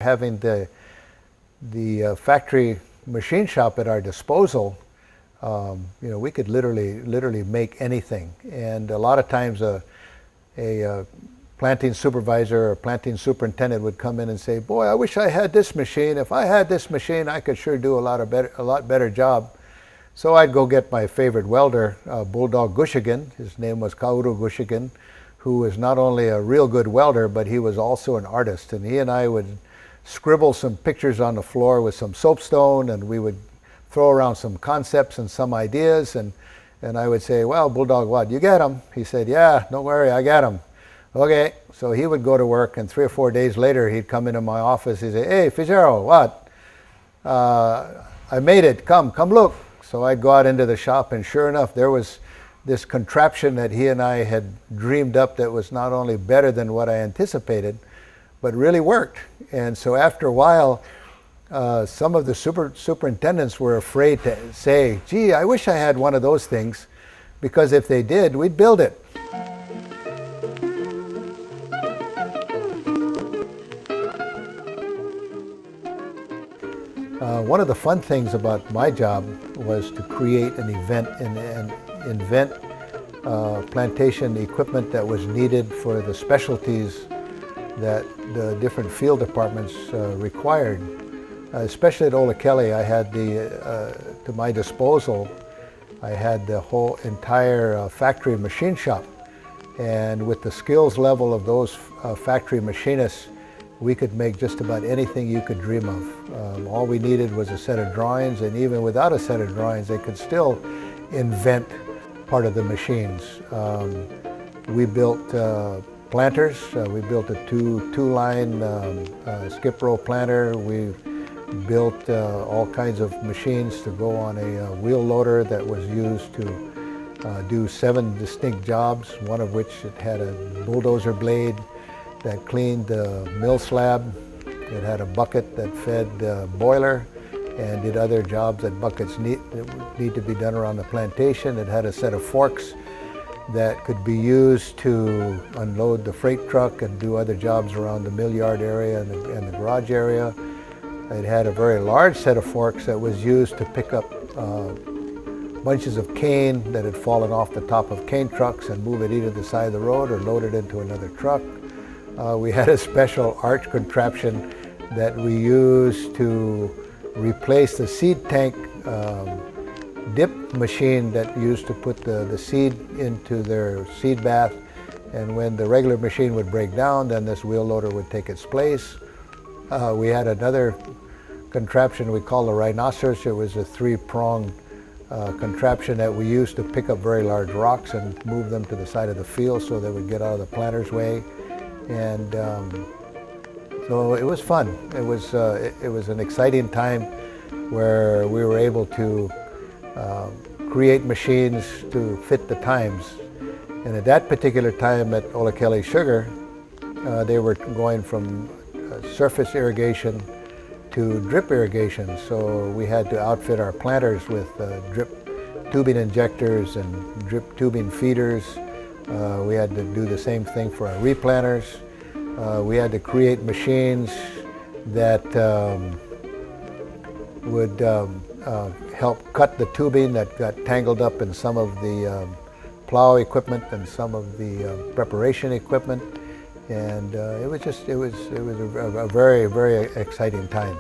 Having the factory machine shop at our disposal, we could literally make anything. And a lot of times a planting supervisor or planting superintendent would come in and say, "Boy, I wish I had this machine. If I had this machine, I could sure do a lot better job." So I'd go get my favorite welder, Bulldog Gushigan. His name was Kaoru Gushigan, who was not only a real good welder, but he was also an artist. And he and I would scribble some pictures on the floor with some soapstone, and we would throw around some concepts and some ideas, and I would say, "Well, Bulldog, what, you get them?" He said, "Yeah, don't worry, I got them." Okay, so he would go to work, and 3 or 4 days later he'd come into my office. He'd say, "Hey, Fitzgerald, what? I made it, come look." So I'd go out into the shop, and sure enough, there was this contraption that he and I had dreamed up that was not only better than what I anticipated, but really worked. And so after a while, some of the superintendents were afraid to say, "Gee, I wish I had one of those things," because if they did, we'd build it. One of the fun things about my job was to create an event and invent plantation equipment that was needed for the specialties that the different field departments required. Especially at Olekele, I had to my disposal, I had the whole entire factory machine shop. And with the skills level of those factory machinists, we could make just about anything you could dream of. All we needed was a set of drawings, and even without a set of drawings, they could still invent part of the machines. We built planters. We built a two-line skip row planter. We built all kinds of machines to go on a wheel loader that was used to do 7 distinct jobs, one of which it had a bulldozer blade that cleaned the mill slab. It had a bucket that fed the boiler and did other jobs that buckets need to be done around the plantation. It had a set of forks that could be used to unload the freight truck and do other jobs around the mill yard area and the garage area. It had a very large set of forks that was used to pick up bunches of cane that had fallen off the top of cane trucks and move it either to the side of the road or load it into another truck. We had a special arch contraption that we used to replace the seed tank dip machine that used to put the seed into their seed bath, and when the regular machine would break down, then this wheel loader would take its place. We had another contraption we called the rhinoceros. It was a 3-pronged contraption that we used to pick up very large rocks and move them to the side of the field so they would get out of the planter's way. And so it was fun. It was an exciting time where we were able to create machines to fit the times. And at that particular time at Olekele Sugar, they were going from surface irrigation to drip irrigation. So we had to outfit our planters with drip tubing injectors and drip tubing feeders. We had to do the same thing for our replanters. We had to create machines that would help cut the tubing that got tangled up in some of the plow equipment and some of the preparation equipment. And it was a very, very exciting time.